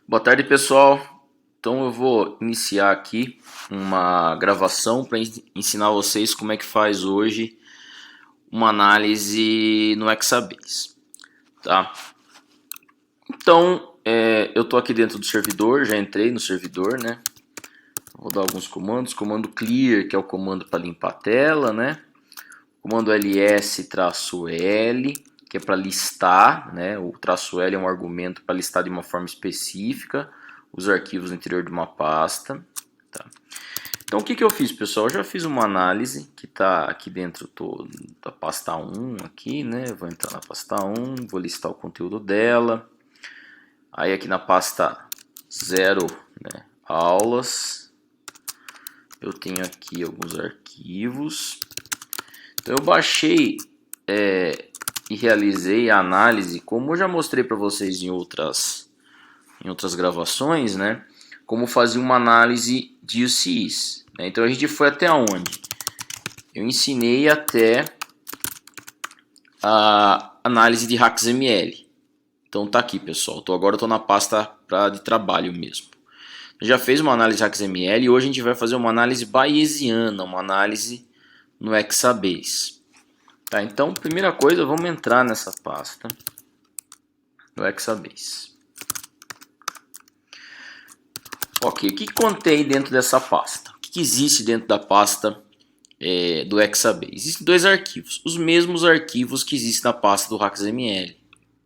Boa tarde, pessoal. Então eu vou iniciar aqui uma gravação para ensinar vocês como é que faz hoje uma análise no Exabase, tá? Então eu estou aqui dentro do servidor, já entrei no servidor, né? Vou dar alguns comandos. Comando clear, que é o comando para limpar a tela, né? Comando ls-l, que é para listar, né? O traço L é um argumento para listar de uma forma específica os arquivos no interior de uma pasta. Tá? Então o que eu fiz, pessoal? Eu já fiz uma análise que está aqui dentro da pasta 1, aqui, né? Vou entrar na pasta 1, vou listar o conteúdo dela. Aí aqui na pasta 0, né, aulas, eu tenho aqui alguns arquivos. Então eu baixei e realizei a análise, como eu já mostrei para vocês em outras gravações, né? Como fazer uma análise de UCIs. Né? Então a gente foi até onde? Eu ensinei até a análise de HackSML. Então tá aqui, pessoal. Agora eu estou na pasta de trabalho mesmo. Já fez uma análise de HackSML e hoje a gente vai fazer uma análise bayesiana, uma análise no Exabase. Tá, então, primeira coisa, vamos entrar nessa pasta do Exabase. Ok, o que contém dentro dessa pasta? O que existe dentro da pasta do Exabase? Existem dois arquivos, os mesmos arquivos que existem na pasta do HackSML.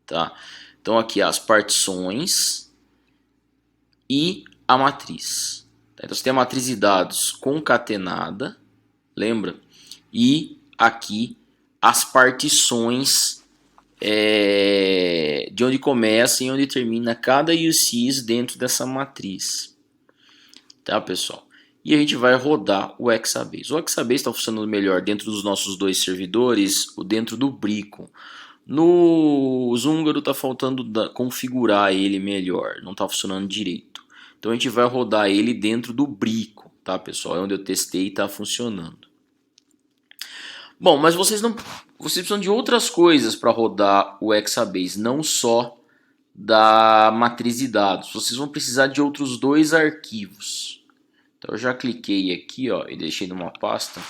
Tá? Então aqui as partições e a matriz. Tá? Então você tem a matriz de dados concatenada, lembra? E aqui as partições de onde começa e onde termina cada UCIs dentro dessa matriz. Tá, pessoal? E a gente vai rodar o Exabase. O Exabase está funcionando melhor dentro dos nossos dois servidores, ou dentro do Brico. No Zúngaro está faltando configurar ele melhor, não está funcionando direito. Então a gente vai rodar ele dentro do Brico, tá, pessoal? É onde eu testei e está funcionando. Bom, mas vocês precisam de outras coisas para rodar o Exabase, não só da matriz de dados. Vocês vão precisar de outros dois arquivos. Então eu já cliquei aqui, ó, e deixei numa pasta.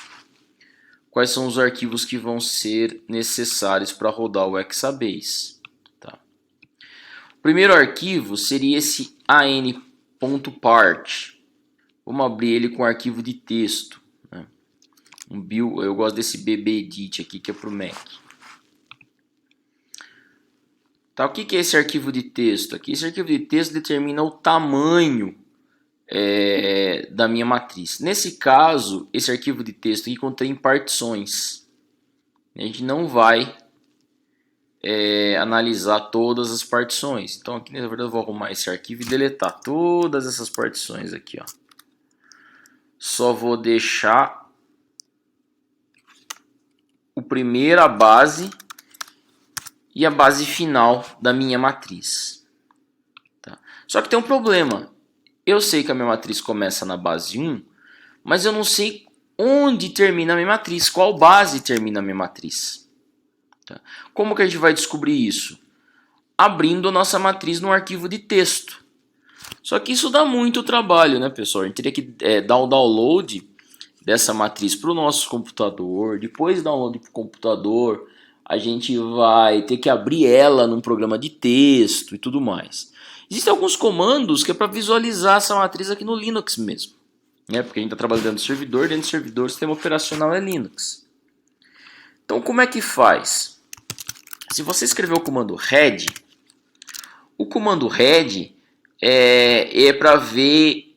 Quais são os arquivos que vão ser necessários para rodar o Exabase? Tá. O primeiro arquivo seria esse an.part. Vamos abrir ele com arquivo de texto. Eu gosto desse bbedit aqui, que é para o Mac. Tá, o que é esse arquivo de texto aqui? Esse arquivo de texto determina o tamanho da minha matriz. Nesse caso, esse arquivo de texto aqui contém partições. A gente não vai analisar todas as partições. Então aqui na verdade eu vou arrumar esse arquivo e deletar todas essas partições aqui, ó. Só vou deixar a base e a base final da minha matriz. Tá? Só que tem um problema. Eu sei que a minha matriz começa na base 1, mas eu não sei onde termina a minha matriz, qual base termina a minha matriz. Tá? Como que a gente vai descobrir isso? Abrindo a nossa matriz no arquivo de texto. Só que isso dá muito trabalho, né, pessoal? A gente teria que dar o download dessa matriz para o nosso computador. Depois de download para o computador, a gente vai ter que abrir ela num programa de texto e tudo mais. Existem alguns comandos que é para visualizar essa matriz aqui no Linux mesmo. Né? Porque a gente está trabalhando dentro do servidor, o sistema operacional é Linux. Então como é que faz? Se você escrever o comando head, o comando head é para ver,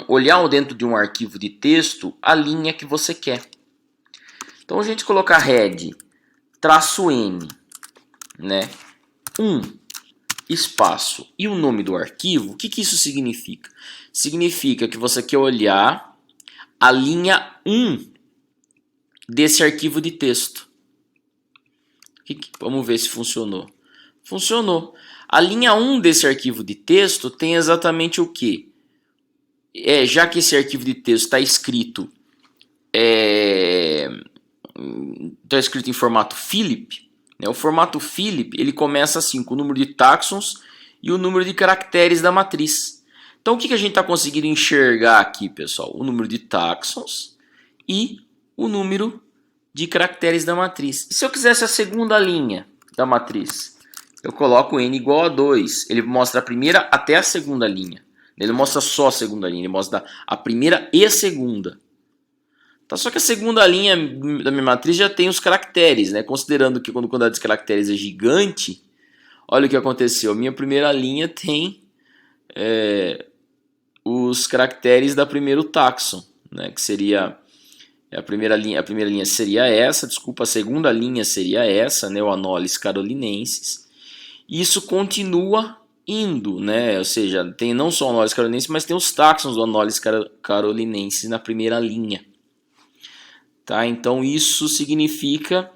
olhar dentro de um arquivo de texto a linha que você quer. Então a gente colocar head -n, né, 1 espaço e o nome do arquivo, o que isso significa? Significa que você quer olhar a linha 1 desse arquivo de texto. Vamos ver se funcionou. Funcionou. A linha 1 desse arquivo de texto tem exatamente o que? Já que esse arquivo de texto está escrito em formato Philip, né? O formato Philip ele começa assim, com o número de taxons e o número de caracteres da matriz. Então o que a gente está conseguindo enxergar aqui, pessoal? O número de táxons e o número de caracteres da matriz. E se eu quisesse a segunda linha da matriz? Eu coloco n igual a 2. Ele mostra a primeira até a segunda linha. Ele mostra só a segunda linha, ele mostra a primeira e a segunda. Tá, só que a segunda linha da minha matriz já tem os caracteres, né? Considerando que quando a quantidade de caracteres é gigante, olha o que aconteceu. A minha primeira linha tem os caracteres da primeiro táxon, né? Que seria a primeira linha seria essa, desculpa, a segunda linha seria essa, né? O Anolis carolinensis. E isso continua indo, né? Ou seja, tem não só o Anolis carolinensis, mas tem os táxons do Anolis carolinensis na primeira linha. Tá? Então isso significa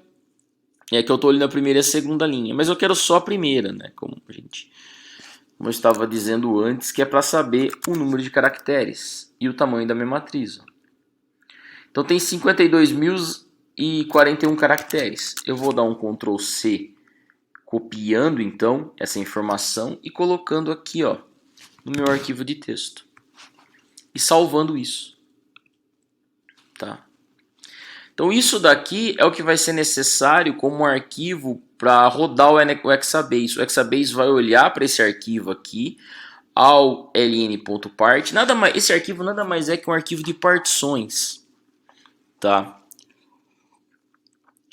que eu estou ali na primeira e a segunda linha. Mas eu quero só a primeira, né? Como eu estava dizendo antes, que é para saber o número de caracteres e o tamanho da minha matriz. Ó. Então tem 52.041 caracteres. Eu vou dar um Ctrl C copiando então essa informação e colocando aqui, ó, no meu arquivo de texto. E salvando isso. Tá? Então isso daqui é o que vai ser necessário como arquivo para rodar o Exabase. O Exabase vai olhar para esse arquivo aqui, ao ln.part. Esse arquivo nada mais é que um arquivo de partições. Tá?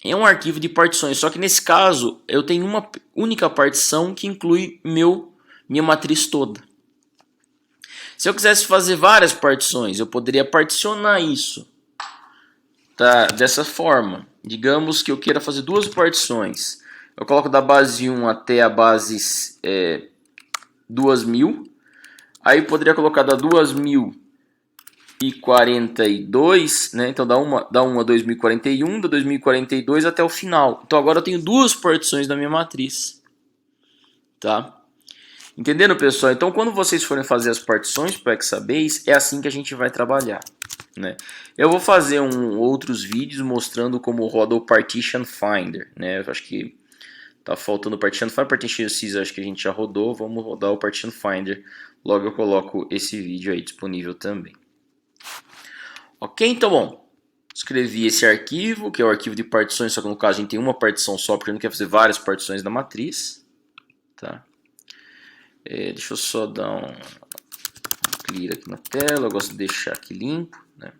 É um arquivo de partições, só que nesse caso eu tenho uma única partição que inclui minha matriz toda. Se eu quisesse fazer várias partições, eu poderia particionar isso. Tá, dessa forma, digamos que eu queira fazer duas partições. Eu coloco da base 1 até a base 2000. Aí eu poderia colocar da 2042, né? Então da 1 a 2041, da 2042 até o final. Então agora eu tenho duas partições da minha matriz. Tá? Entenderam, pessoal? Então quando vocês forem fazer as partições para o Exabase, é assim que a gente vai trabalhar. Né? Eu vou fazer outros vídeos mostrando como roda o Partition Finder, né? Eu acho que tá faltando o Partition Finder, Partition Sys acho que a gente já rodou, vamos rodar o Partition Finder, logo eu coloco esse vídeo aí disponível também. Ok, então bom, escrevi esse arquivo, que é o arquivo de partições, só que no caso a gente tem uma partição só, porque eu não quero fazer várias partições da matriz. Tá? Deixa eu só dar um clear aqui na tela, eu gosto de deixar aqui limpo. Né?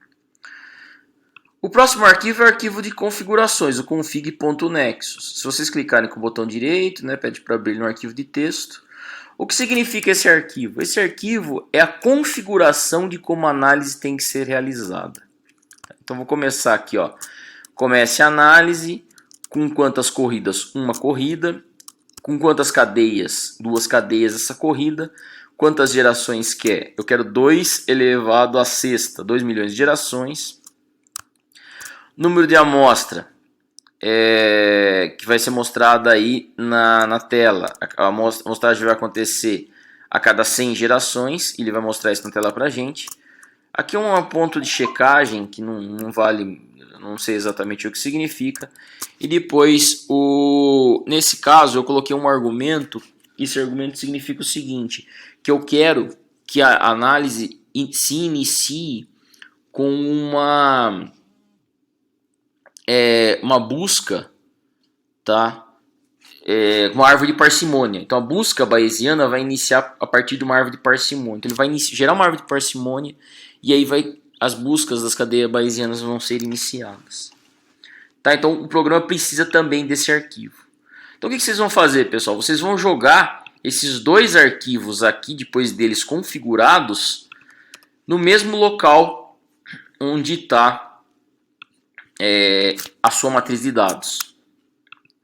O próximo arquivo é o arquivo de configurações, o config.nexus. Se vocês clicarem com o botão direito, né, pede para abrir no arquivo de texto. O que significa esse arquivo? Esse arquivo é a configuração de como a análise tem que ser realizada. Então vou começar aqui, ó. Comece a análise, com quantas corridas? Uma corrida. Com quantas cadeias? Duas cadeias essa corrida. Quantas gerações quer? Eu quero 2 elevado à sexta, 2 milhões de gerações. Número de amostra, que vai ser mostrada aí na tela. A mostragem vai acontecer a cada 100 gerações, ele vai mostrar isso na tela pra gente. Aqui é um ponto de checagem que não vale, não sei exatamente o que significa. E depois, nesse caso, eu coloquei um argumento. Esse argumento significa o seguinte, que eu quero que a análise se inicie com uma busca, tá? Uma árvore de parcimônia. Então a busca bayesiana vai iniciar a partir de uma árvore de parcimônia. Então ele vai gerar uma árvore de parcimônia e aí as buscas das cadeias bayesianas vão ser iniciadas. Tá? Então o programa precisa também desse arquivo. Então o que vocês vão fazer, pessoal? Vocês vão jogar esses dois arquivos aqui, depois deles configurados, no mesmo local onde está a sua matriz de dados.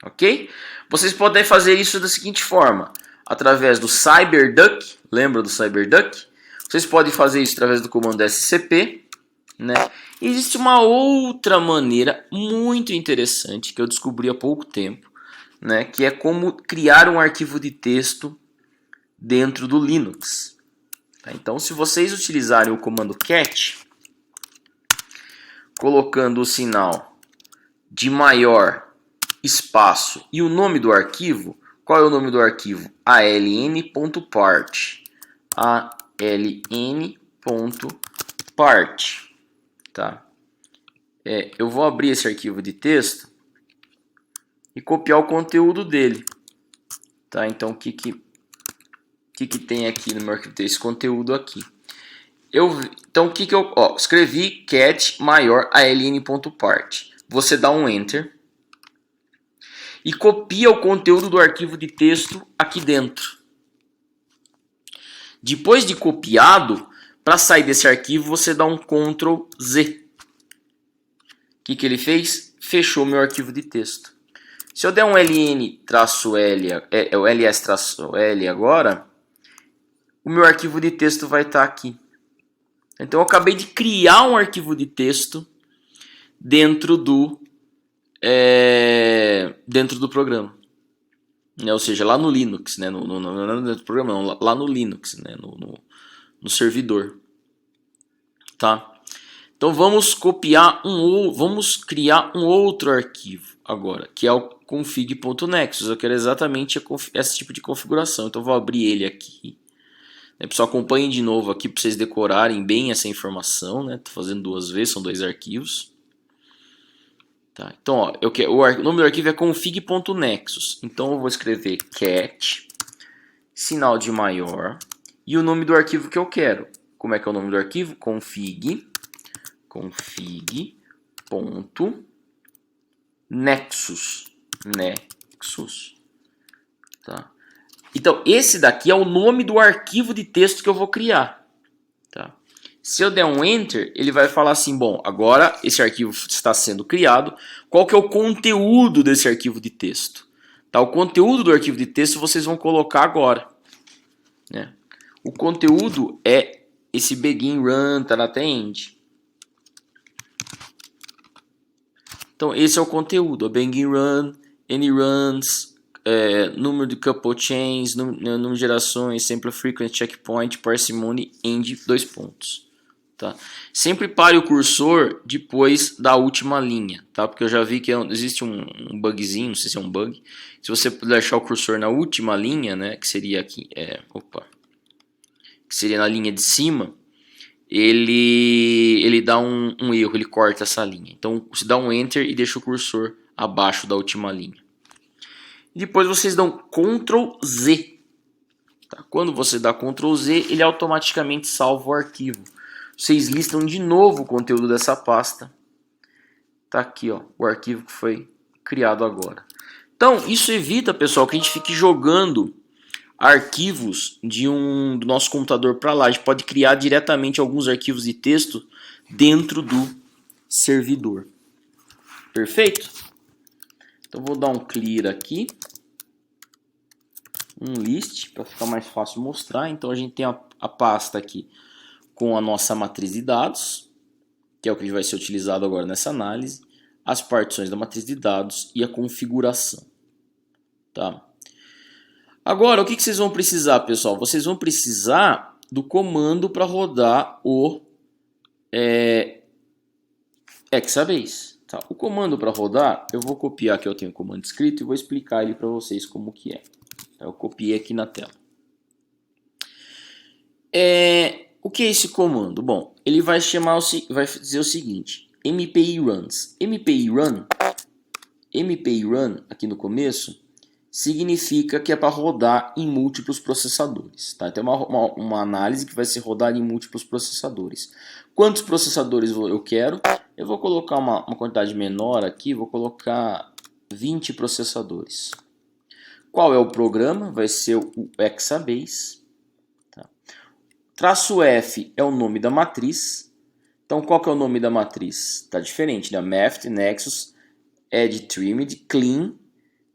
Ok? Vocês podem fazer isso da seguinte forma, através do CyberDuck, lembra do CyberDuck? Vocês podem fazer isso através do comando scp, né? Existe uma outra maneira muito interessante que eu descobri há pouco tempo, né? Que é como criar um arquivo de texto dentro do Linux. Tá? Então, se vocês utilizarem o comando cat, colocando o sinal de maior espaço e o nome do arquivo, Qual é o nome do arquivo? aln.part. aln.part. Tá? Eu vou abrir esse arquivo de texto e copiar o conteúdo dele. Tá? Então, o que tem aqui no meu arquivo? Tem esse conteúdo aqui. Então, o que eu escrevi? Cat maior aln.part. Você dá um Enter e copia o conteúdo do arquivo de texto aqui dentro. Depois de copiado, para sair desse arquivo, você dá um Ctrl Z. O que ele fez? Fechou meu arquivo de texto. Se eu der um ln-l, o ls-l agora, o meu arquivo de texto vai estar aqui. Então eu acabei de criar um arquivo de texto dentro do programa. Ou seja, lá no Linux, né? Não dentro do programa, não, lá no Linux, né? no servidor. Tá? Então vamos vamos criar um outro arquivo agora, que é o config.nexus. Eu quero exatamente esse tipo de configuração. Então vou abrir ele aqui. Pessoal, acompanhem de novo aqui para vocês decorarem bem essa informação. Estou fazendo 2 vezes, são 2 arquivos. Tá, então, o nome do arquivo é config.nexus. Então eu vou escrever cat, sinal de maior, e o nome do arquivo que eu quero. Como é que é o nome do arquivo? config.nexus. Tá? Então, esse daqui é o nome do arquivo de texto que eu vou criar. Tá? Se eu der um Enter, ele vai falar assim, bom, agora esse arquivo está sendo criado. Qual que é o conteúdo desse arquivo de texto? Tá? O conteúdo do arquivo de texto vocês vão colocar agora. Né? O conteúdo é esse begin run, tá até end. Então, esse é o conteúdo, begin run, any runs, número de couple chains, número de gerações, sample frequency, checkpoint, parsimony, end, 2 pontos. Tá? Sempre pare o cursor depois da última linha, tá? Porque eu já vi que existe um bugzinho, não sei se é um bug. Se você deixar o cursor na última linha, né, que seria aqui, que seria na linha de cima, ele dá um erro, ele corta essa linha. Então você dá um Enter e deixa o cursor abaixo da última linha. Depois vocês dão Ctrl Z. Tá? Quando você dá Ctrl Z, ele automaticamente salva o arquivo. Vocês listam de novo o conteúdo dessa pasta. Tá aqui, ó, o arquivo que foi criado agora. Então, isso evita, pessoal, que a gente fique jogando arquivos do nosso computador para lá. A gente pode criar diretamente alguns arquivos de texto dentro do servidor. Perfeito? Então, vou dar um clear aqui. Um list, para ficar mais fácil mostrar. Então, a gente tem a pasta aqui com a nossa matriz de dados, que é o que vai ser utilizado agora nessa análise, as partições da matriz de dados e a configuração. Tá? Agora, o que vocês vão precisar, pessoal? Vocês vão precisar do comando para rodar o Exabase. Tá? O comando para rodar, eu vou copiar aqui, eu tenho o comando escrito e vou explicar ele para vocês como que é. Eu copiei aqui na tela. O que é esse comando? Bom, ele vai dizer o seguinte: MPI runs. MPI run aqui no começo significa que é para rodar em múltiplos processadores. Tá? Então é uma análise que vai ser rodada em múltiplos processadores. Quantos processadores eu quero? Eu vou colocar uma quantidade menor aqui, vou colocar 20 processadores. Qual é o programa? Vai ser o Exabase. Traço F é o nome da matriz. Então, qual que é o nome da matriz? Tá diferente, né? Math, Nexus, Add Trimmed, Clean,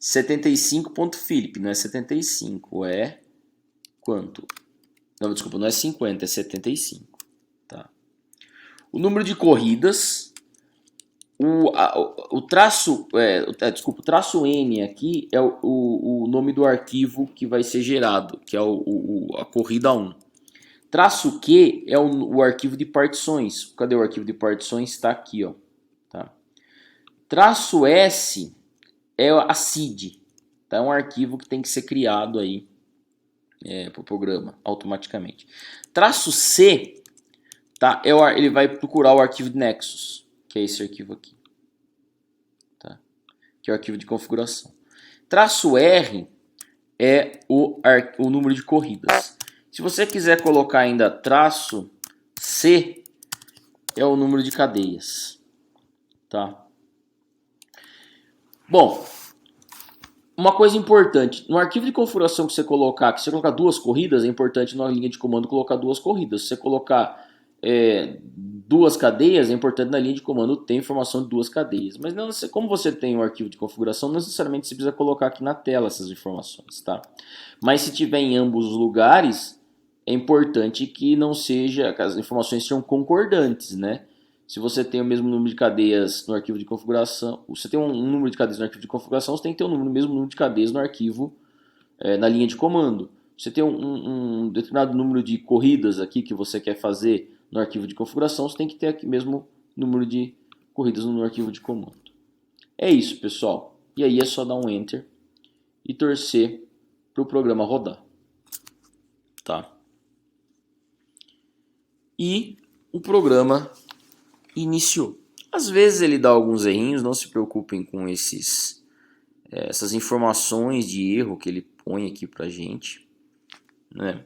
75.philip. Não é 75, é quanto? Não, desculpa, não é 50, é 75. Tá? O número de corridas, o traço N aqui é o nome do arquivo que vai ser gerado, que é a corrida 1. Traço Q é o arquivo de partições. Cadê o arquivo de partições? Está aqui, ó. Tá? Traço S é a seed. Tá? É um arquivo que tem que ser criado aí para o programa automaticamente. Traço C, tá? Ele vai procurar o arquivo de Nexus, que é esse arquivo aqui, tá? Que é o arquivo de configuração. Traço R é o número de corridas. Se você quiser colocar ainda traço C, é o número de cadeias, tá? Bom, uma coisa importante, no arquivo de configuração que você colocar, que você colocar 2 corridas, é importante na linha de comando colocar 2 corridas. Se você colocar 2 cadeias, é importante na linha de comando ter informação de 2 cadeias. Mas não, como você tem um arquivo de configuração, não necessariamente você precisa colocar aqui na tela essas informações, tá? Mas se tiver em ambos os lugares, é importante que não seja, que as informações sejam concordantes, né? Se você tem o mesmo número de cadeias no arquivo de configuração, você tem um número de cadeias no arquivo de configuração, você tem que ter o mesmo número de cadeias no arquivo, na linha de comando. Você tem um determinado número de corridas aqui que você quer fazer no arquivo de configuração, você tem que ter aqui mesmo número de corridas no arquivo de comando. É isso, pessoal. E aí é só dar um Enter e torcer para o programa rodar. Tá? E o programa iniciou. Às vezes ele dá alguns errinhos, não se preocupem com essas informações de erro que ele põe aqui pra gente, né?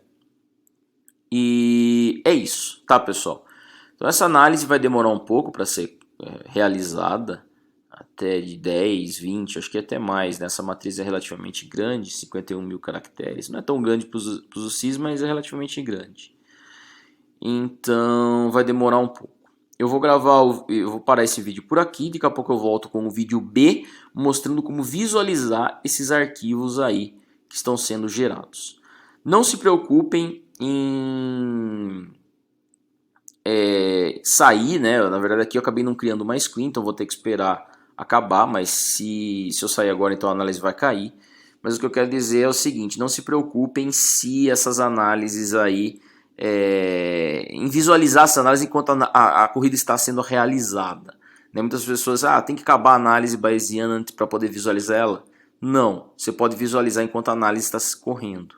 E é isso, tá, pessoal? Então essa análise vai demorar um pouco para ser realizada, até de 10, 20, acho que até mais, né? Essa matriz é relativamente grande, 51 mil caracteres, não é tão grande para os UCIs, mas é relativamente grande. Então vai demorar um pouco. Eu vou parar esse vídeo por aqui, daqui a pouco eu volto com o vídeo B, mostrando como visualizar esses arquivos aí que estão sendo gerados. Não se preocupem em sair, né? Na verdade aqui eu acabei não criando uma screen, então vou ter que esperar acabar, mas se eu sair agora então a análise vai cair. Mas o que eu quero dizer é o seguinte, não se preocupem se essas análises aí em visualizar essa análise enquanto a corrida está sendo realizada. Né? Muitas pessoas tem que acabar a análise bayesiana para poder visualizar ela. Não, você pode visualizar enquanto a análise está correndo.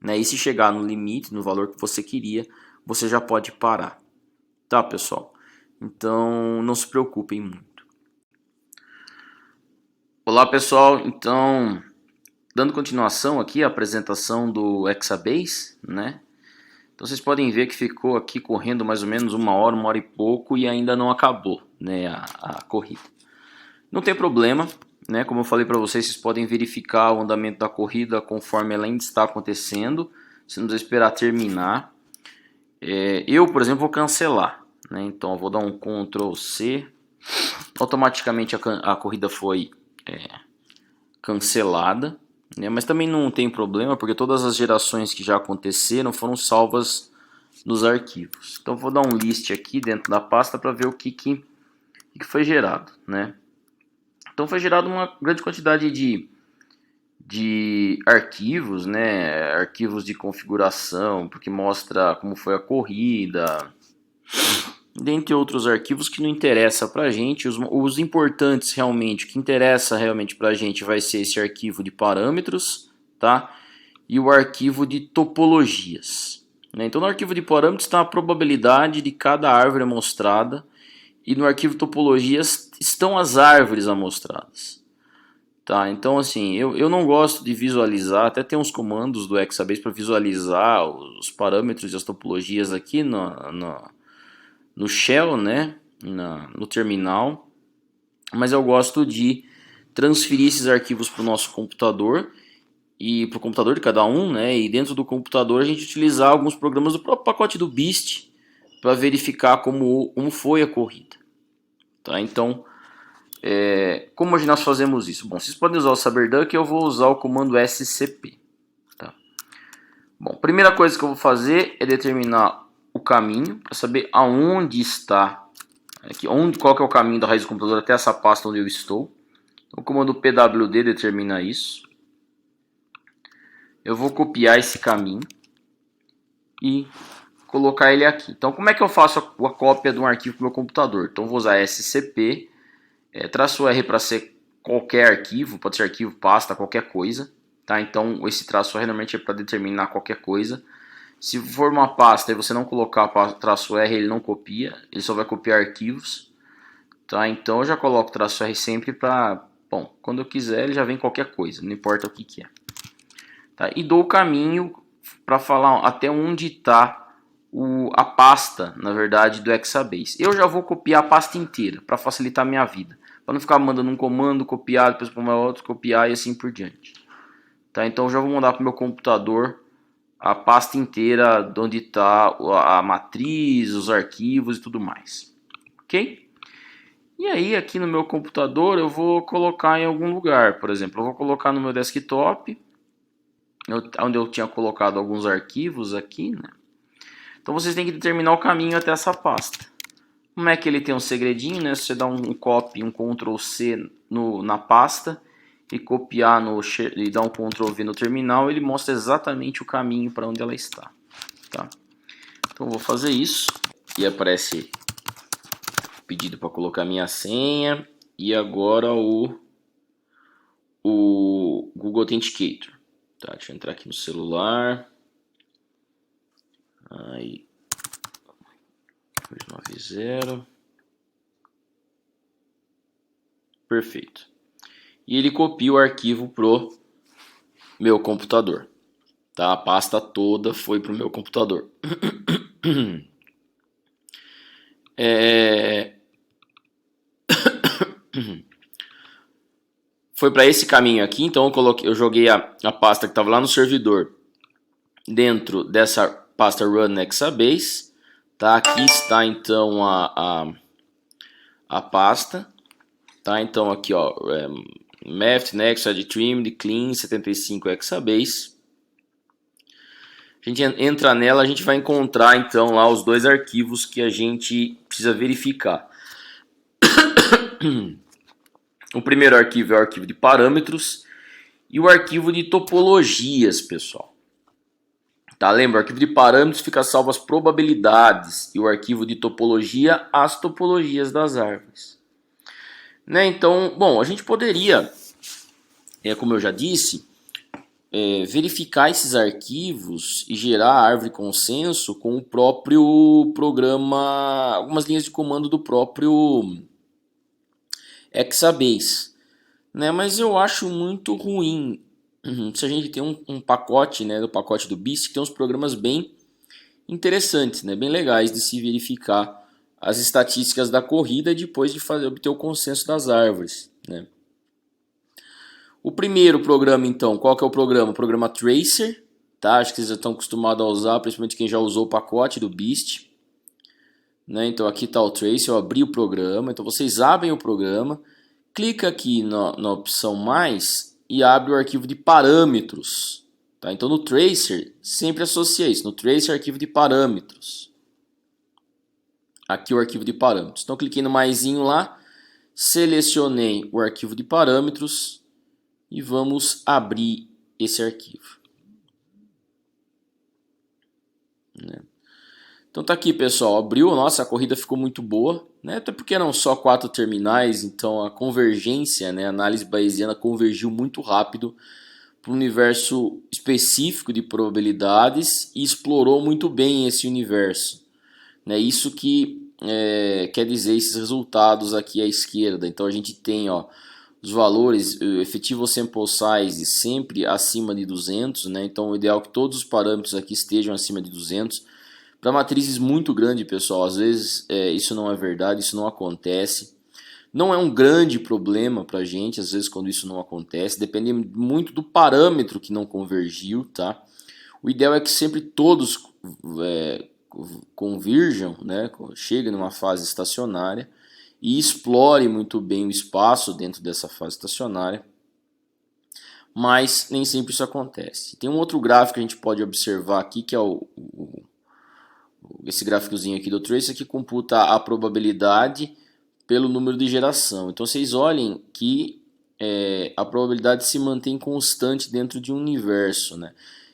Né? E se chegar no limite, no valor que você queria, você já pode parar. Tá, pessoal? Então não se preocupem muito. Olá, pessoal. Então, dando continuação aqui à apresentação do Exabase, né? Então vocês podem ver que ficou aqui correndo mais ou menos uma hora e pouco e ainda não acabou, né, a corrida. Não tem problema, né, como eu falei para vocês, vocês podem verificar o andamento da corrida conforme ela ainda está acontecendo, você não precisa esperar terminar. Eu, por exemplo, vou cancelar, né, então eu vou dar um Ctrl C, automaticamente a corrida foi cancelada. Mas também não tem problema, porque todas as gerações que já aconteceram foram salvas nos arquivos. Então vou dar um list aqui dentro da pasta para ver o que foi gerado, né? Então foi gerado uma grande quantidade de arquivos, né? Arquivos de configuração, porque mostra como foi a corrida, dentre outros arquivos que não interessa pra gente. Os importantes realmente, o que interessa realmente pra gente vai ser esse arquivo de parâmetros, tá? E o arquivo de topologias, né? Então no arquivo de parâmetros está a probabilidade de cada árvore amostrada e no arquivo de topologias estão as árvores amostradas, tá? Então assim, eu não gosto de visualizar, até tem uns comandos do Exabase para visualizar os parâmetros e as topologias aqui no shell, né, no terminal, mas eu gosto de transferir esses arquivos para o nosso computador e para o computador de cada um, né, e dentro do computador a gente utilizar alguns programas do próprio pacote do Beast para verificar como foi a corrida, tá? Então, como nós fazemos isso? Bom, vocês podem usar o CyberDuck, eu vou usar o comando scp, tá? Bom, primeira coisa que eu vou fazer é determinar o caminho para saber aonde está, qual que é o caminho da raiz do computador até essa pasta onde eu estou. O comando pwd determina isso. Eu vou copiar esse caminho e colocar ele aqui. Então como é que eu faço a cópia de um arquivo para o meu computador? Então vou usar scp, -r para ser qualquer arquivo, pode ser arquivo, pasta, qualquer coisa, tá? Então esse traço R normalmente é para determinar qualquer coisa. Se for uma pasta e você não colocar traço R, ele não copia, ele só vai copiar arquivos, tá? Então eu já coloco traço R sempre para, bom, quando eu quiser ele já vem qualquer coisa, não importa o que que é. Tá? E dou o caminho para falar até onde está a pasta, na verdade, do Exabase. Eu já vou copiar a pasta inteira para facilitar a minha vida, para não ficar mandando um comando, copiar, depois para outro, copiar e assim por diante. Tá? Então eu já vou mandar para o meu computador a pasta inteira de onde está a matriz, os arquivos e tudo mais. Ok? E aí aqui no meu computador eu vou colocar em algum lugar. Por exemplo, eu vou colocar no meu desktop, onde eu tinha colocado alguns arquivos aqui, né? Então vocês têm que determinar o caminho até essa pasta. Como é que ele tem um segredinho, né? Você dá um copy, um Ctrl C na pasta e copiar e dar um Ctrl V no terminal, ele mostra exatamente o caminho para onde ela está. Tá? Então eu vou fazer isso e aparece o pedido para colocar minha senha e agora o Google Authenticator. Tá, deixa eu entrar aqui no celular. Aí, 290. Perfeito. E ele copia o arquivo pro meu computador. Tá? A pasta toda foi pro meu computador. Foi para esse caminho aqui, então eu joguei a pasta que estava lá no servidor dentro dessa pasta Run Exabase. Tá? Aqui está então a pasta. Tá? Então aqui ó, Math, Next, Trim, Clean, 75 Exabase. A gente entra nela, a gente vai encontrar então lá os dois arquivos que a gente precisa verificar. O primeiro arquivo é o arquivo de parâmetros e o arquivo de topologias, pessoal. Tá? Lembra, o arquivo de parâmetros fica salvo as probabilidades e o arquivo de topologia as topologias das árvores. Né? Então, bom, a gente poderia, como eu já disse, verificar esses arquivos e gerar a árvore consenso com o próprio programa, algumas linhas de comando do próprio Exabase, né? Mas eu acho muito ruim se a gente tem um pacote, né, do pacote do BIST, que tem uns programas bem interessantes, né, bem legais de se verificar as estatísticas da corrida depois de obter o consenso das árvores, né? O primeiro programa, então, qual que é o programa? O programa Tracer, tá? Acho que vocês já estão acostumados a usar, principalmente quem já usou o pacote do BIST. Né? Então aqui está o Tracer, eu abri o programa, então vocês abrem o programa, clica aqui na opção mais e abre o arquivo de parâmetros. Tá? Então no Tracer, sempre associa isso, no Tracer arquivo de parâmetros. Aqui o arquivo de parâmetros. Então cliquei no maisinho lá, selecionei o arquivo de parâmetros e vamos abrir esse arquivo. Né? Então tá aqui, pessoal, abriu, nossa, a corrida ficou muito boa, né? Até porque eram só 4 terminais, então a convergência, né, a análise bayesiana convergiu muito rápido para um universo específico de probabilidades e explorou muito bem esse universo. Né? Isso que quer dizer esses resultados aqui à esquerda. Então a gente tem, ó, os valores, o efetivo sample size sempre acima de 200, né? Então o ideal é que todos os parâmetros aqui estejam acima de 200. Para matrizes muito grandes, pessoal, às vezes isso não é verdade, isso não acontece. Não é um grande problema para a gente, às vezes, quando isso não acontece. Depende muito do parâmetro que não convergiu, tá? O ideal é que sempre todos convirjam, né? Cheguem numa fase estacionária e explore muito bem o espaço dentro dessa fase estacionária. Mas nem sempre isso acontece. Tem um outro gráfico que a gente pode observar aqui, que é esse gráficozinho aqui do Tracer, que computa a probabilidade pelo número de geração. Então vocês olhem que a probabilidade se mantém constante dentro de um universo, né?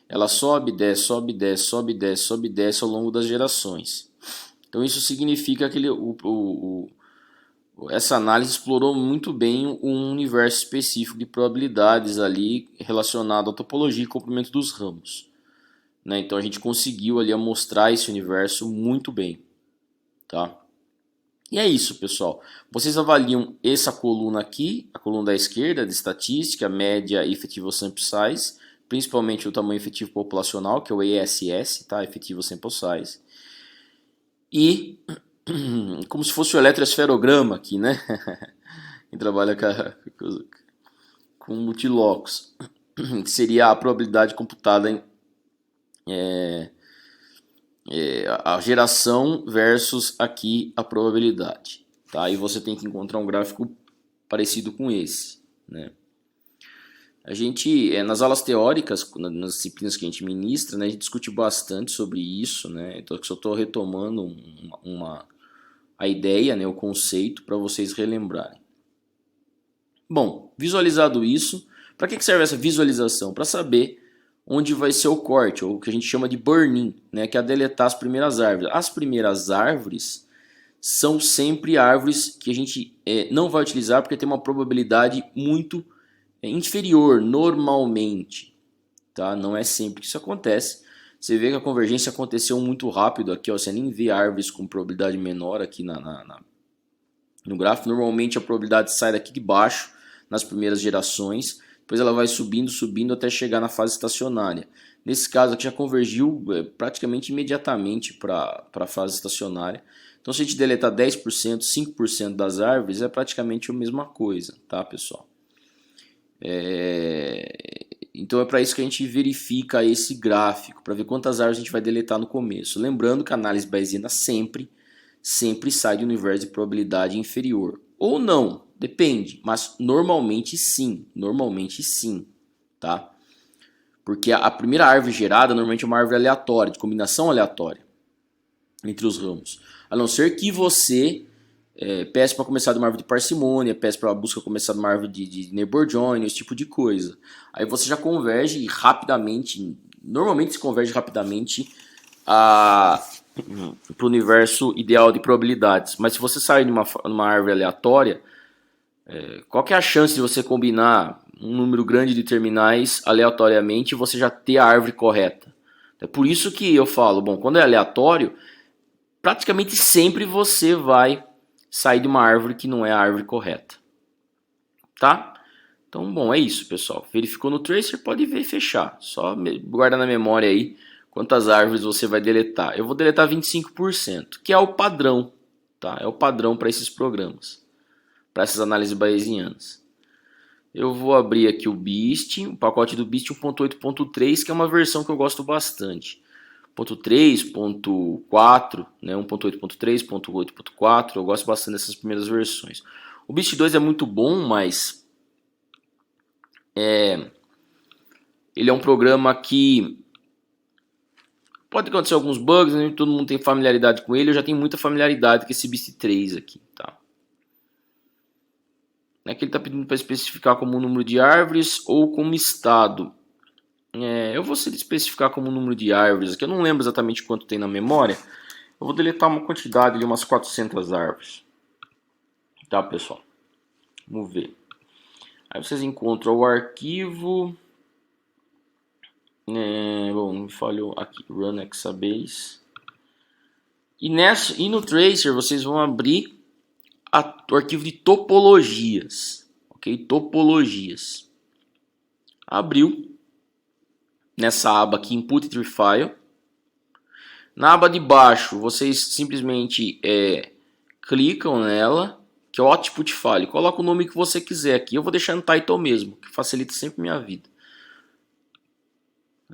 Ela sobe, desce, sobe, desce, sobe, desce, sobe, desce ao longo das gerações. Então isso significa que essa análise explorou muito bem um universo específico de probabilidades ali relacionado à topologia e comprimento dos ramos, né? Então a gente conseguiu ali mostrar esse universo muito bem, tá? E é isso, pessoal. Vocês avaliam essa coluna aqui, a coluna da esquerda de estatística, média e efetivo sample size, principalmente o tamanho efetivo populacional, que é o ESS, tá? Efetivo sample size. E como se fosse o eletroesferograma aqui, né? Quem trabalha com multilocos, que seria a probabilidade computada em a geração versus aqui a probabilidade, tá? E você tem que encontrar um gráfico parecido com esse, né? A gente, nas aulas teóricas, nas disciplinas que a gente ministra, né, a gente discute bastante sobre isso, né? Então eu só estou retomando a ideia, né, o conceito, para vocês relembrarem. Bom, visualizado isso, para que serve essa visualização? Para saber onde vai ser o corte, ou o que a gente chama de burn-in, né, que é deletar as primeiras árvores. As primeiras árvores são sempre árvores que a gente não vai utilizar porque tem uma probabilidade muito inferior normalmente, tá? Não é sempre que isso acontece. Você vê que a convergência aconteceu muito rápido aqui, ó, você nem vê árvores com probabilidade menor aqui no gráfico. Normalmente a probabilidade sai daqui de baixo nas primeiras gerações, depois ela vai subindo, subindo até chegar na fase estacionária. Nesse caso aqui já convergiu praticamente imediatamente para a fase estacionária. Então se a gente deletar 10%, 5% das árvores é praticamente a mesma coisa, tá, pessoal? Então é para isso que a gente verifica esse gráfico, para ver quantas árvores a gente vai deletar no começo. Lembrando que a análise bayesiana sempre sai de um universo de probabilidade inferior. Ou não, depende, mas normalmente sim, tá? Porque a primeira árvore gerada normalmente é uma árvore aleatória, de combinação aleatória entre os ramos. A não ser que você peça para começar de uma árvore de parcimônia, peça para busca começar de uma árvore de neighbor join, esse tipo de coisa. Aí você já converge rapidamente, normalmente se converge rapidamente para o universo ideal de probabilidades. Mas se você sair de uma árvore aleatória, qual que é a chance de você combinar um número grande de terminais aleatoriamente e você já ter a árvore correta? É por isso que eu falo, bom, quando é aleatório, praticamente sempre você vai sair de uma árvore que não é a árvore correta, tá? Então, bom, é isso, pessoal. Verificou no tracer, pode ver e fechar. Só guardar na memória aí quantas árvores você vai deletar. Eu vou deletar 25%, que é o padrão, tá? É o padrão para esses programas, para essas análises bayesianas. Eu vou abrir aqui o BEAST, o pacote do BEAST 1.8.3, que é uma versão que eu gosto bastante. 1.3.4, né, 1.8.3, 1.8.4, eu gosto bastante dessas primeiras versões. O BEAST 2 é muito bom, mas ele é um programa que pode acontecer alguns bugs, nem todo mundo tem familiaridade com ele. Eu já tenho muita familiaridade com esse BEAST 3 aqui, tá? Aqui ele está pedindo para especificar como número de árvores ou como estado. Eu vou especificar como número de árvores aqui. Eu não lembro exatamente quanto tem na memória. Eu vou deletar uma quantidade de umas 400 árvores. Tá, pessoal? Vamos ver. Aí vocês encontram o arquivo. Bom, me falhou aqui. Run Exabase. E no Tracer vocês vão abrir o arquivo de topologias. Ok? Topologias. Abriu. Nessa aba aqui, Input Tree File. Na aba de baixo, vocês simplesmente clicam nela, que é o Output File. Coloca o nome que você quiser aqui. Eu vou deixar Untitled mesmo, que facilita sempre minha vida.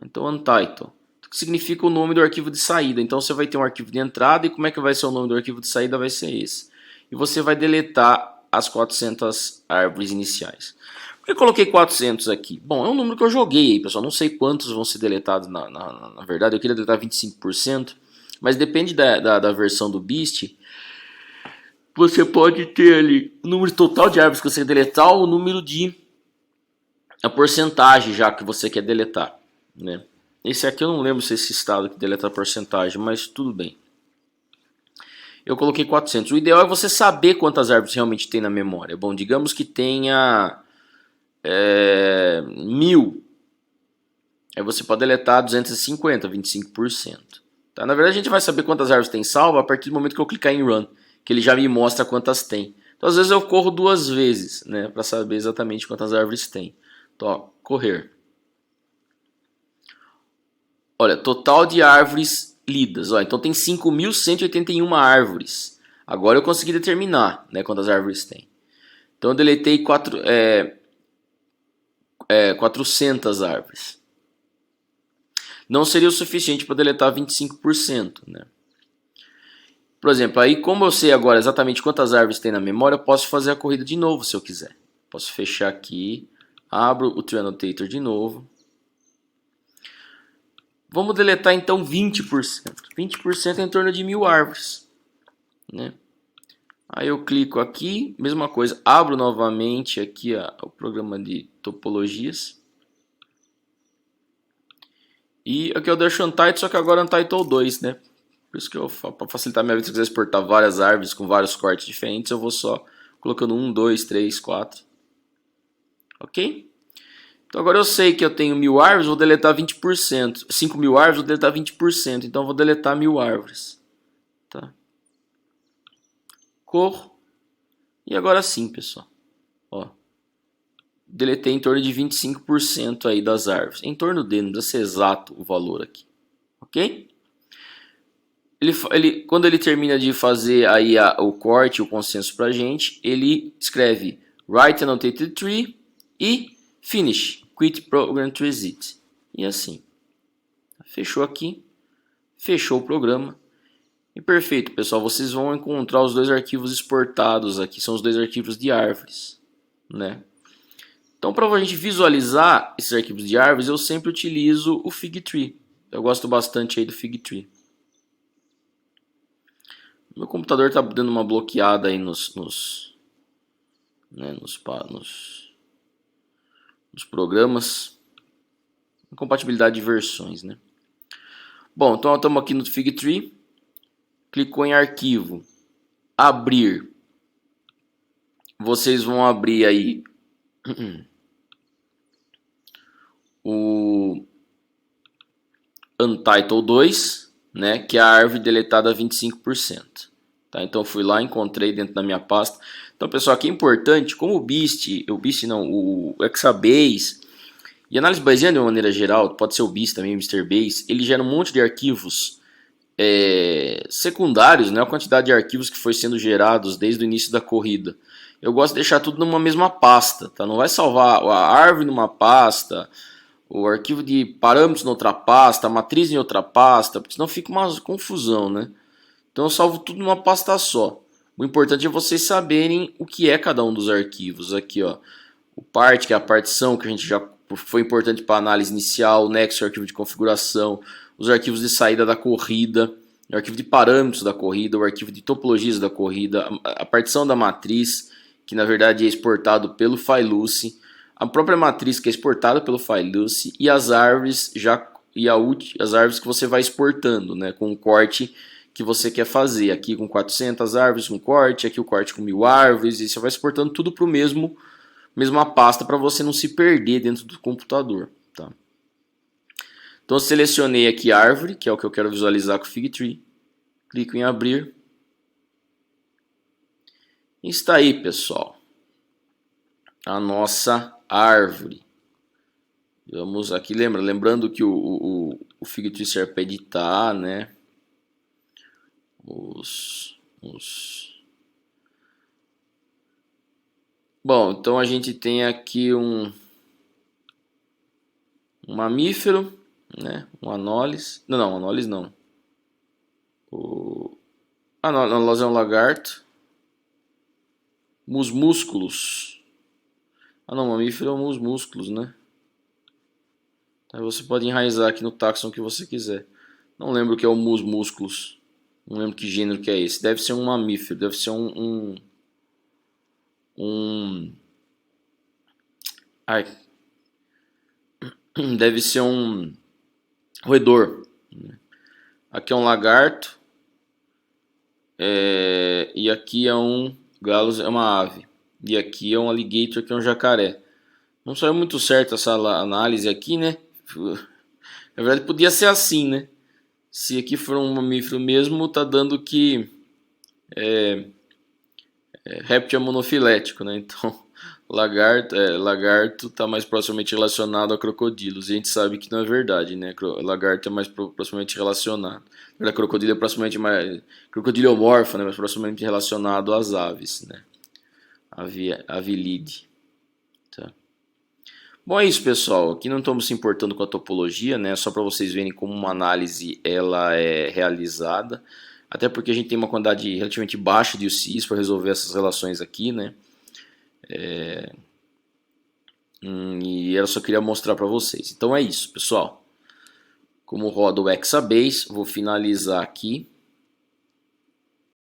Então, Untitled, que significa o nome do arquivo de saída. Então, você vai ter um arquivo de entrada e como é que vai ser o nome do arquivo de saída? Vai ser esse. E você vai deletar as 400 árvores iniciais. Por que eu coloquei 400 aqui? Bom, é um número que eu joguei aí, pessoal. Não sei quantos vão ser deletados na verdade. Eu queria deletar 25%. Mas depende da versão do BEAST. Você pode ter ali o número total de árvores que você quer deletar ou o número a porcentagem já que você quer deletar, né? Esse aqui eu não lembro se é esse estado que deleta a porcentagem, mas tudo bem. Eu coloquei 400. O ideal é você saber quantas árvores realmente tem na memória. Bom, digamos que tenha 1000. Aí você pode deletar 250, 25%. Tá? Na verdade, a gente vai saber quantas árvores tem salvo a partir do momento que eu clicar em Run, que ele já me mostra quantas tem. Então, às vezes eu corro 2 vezes, né, para saber exatamente quantas árvores tem. Então, ó, correr. Olha, total de árvores lidas. Ó, então tem 5.181 árvores. Agora eu consegui determinar, né, quantas árvores tem. Então eu deletei 400 árvores. Não seria o suficiente para deletar 25%, né? Por exemplo, aí como eu sei agora exatamente quantas árvores tem na memória, eu posso fazer a corrida de novo se eu quiser. Posso fechar aqui, abro o Tree Annotator de novo. Vamos deletar então 20%. 20% é em torno de 1000 árvores, né? Aí eu clico aqui, mesma coisa, abro novamente aqui o programa de topologias. E aqui eu deixo Untitled, só que agora Untitled 2, né? Por isso que eu, para facilitar minha vida, se eu quiser exportar várias árvores com vários cortes diferentes, eu vou só colocando 1, 2, 3, 4. Ok? Então agora eu sei que eu tenho 1000 árvores, vou deletar 20%. 5.000 árvores, vou deletar 20%. Então eu vou deletar 1000 árvores. Tá? Corro. E agora sim, pessoal. Ó, deletei em torno de 25% aí das árvores. Em torno de, não precisa ser exato o valor aqui. Ok? Quando ele termina de fazer aí o corte, o consenso pra gente, ele escreve Write Annotated Tree e Finish, Quit Program to Exit. E assim. Fechou aqui. Fechou o programa. E perfeito, pessoal. Vocês vão encontrar os dois arquivos exportados aqui. São os dois arquivos de árvores, né? Então, para a gente visualizar esses arquivos de árvores, eu sempre utilizo o Figtree. Eu gosto bastante aí do Figtree. Meu computador está dando uma bloqueada aí nos programas. Incompatibilidade de versões, né? Bom, então estamos aqui no Figtree. Clicou em arquivo. Abrir. Vocês vão abrir aí o Untitled 2, né, que é a árvore deletada a 25%. Tá? Então fui lá, encontrei dentro da minha pasta. Então, pessoal, aqui é importante, como o Exabase e análise bayesiana de uma maneira geral, pode ser o BIS também, o MrBase, ele gera um monte de arquivos secundários, né, a quantidade de arquivos que foi sendo gerados desde o início da corrida. Eu gosto de deixar tudo numa mesma pasta, tá? Não vai salvar a árvore numa pasta, o arquivo de parâmetros em outra pasta, a matriz em outra pasta, porque senão fica uma confusão, né? Então eu salvo tudo numa pasta só. O importante é vocês saberem o que é cada um dos arquivos. Aqui, ó, o part, que é a partição, que a gente já foi importante para a análise inicial, o next, o arquivo de configuração, os arquivos de saída da corrida, o arquivo de parâmetros da corrida, o arquivo de topologias da corrida, a partição da matriz, que na verdade é exportado pelo Fileluce, a própria matriz que é exportada pelo Fileluce e as árvores as árvores que você vai exportando, né, com o corte que você quer fazer. Aqui com 400 árvores com corte, aqui o corte com 1000 árvores, e você vai exportando tudo para o mesma pasta para você não se perder dentro do computador. Tá? Então eu selecionei aqui árvore, que é o que eu quero visualizar com o Figtree. Clico em abrir. E está aí, pessoal, a nossa árvore. Vamos aqui, lembrando que o Figtree serve para editar, né? Bom, então a gente tem aqui um mamífero, né? Um Anolis. Não, Anolis não. Anolis é um lagarto. Musmúsculos. Não, mamífero é um musmúsculos, né? Aí você pode enraizar aqui no taxon que você quiser. Não lembro o que é o musmúsculos. Não lembro que gênero que é esse. Deve ser um mamífero. Deve ser deve ser um roedor. Aqui é um lagarto. E aqui é um galo, é uma ave. E aqui é um alligator, que é um jacaré. Não saiu muito certo essa análise aqui, né? Na verdade podia ser assim, né? Se aqui for um mamífero mesmo, tá dando que réptil é monofilético, né? Então lagarto tá mais proximamente relacionado a crocodilos. E a gente sabe que não é verdade, né? Lagarto é mais proximamente relacionado. Crocodilo é proximamente mais crocodiliomorfo, né? Mais proximamente relacionado às aves, né? Avilide. Tá. Bom, é isso, pessoal. Aqui não estamos se importando com a topologia, né? Só para vocês verem como uma análise ela é realizada. Até porque a gente tem uma quantidade relativamente baixa de UCIs para resolver essas relações aqui, né? E eu só queria mostrar para vocês. Então é isso, pessoal. Como roda o Exabase, vou finalizar aqui.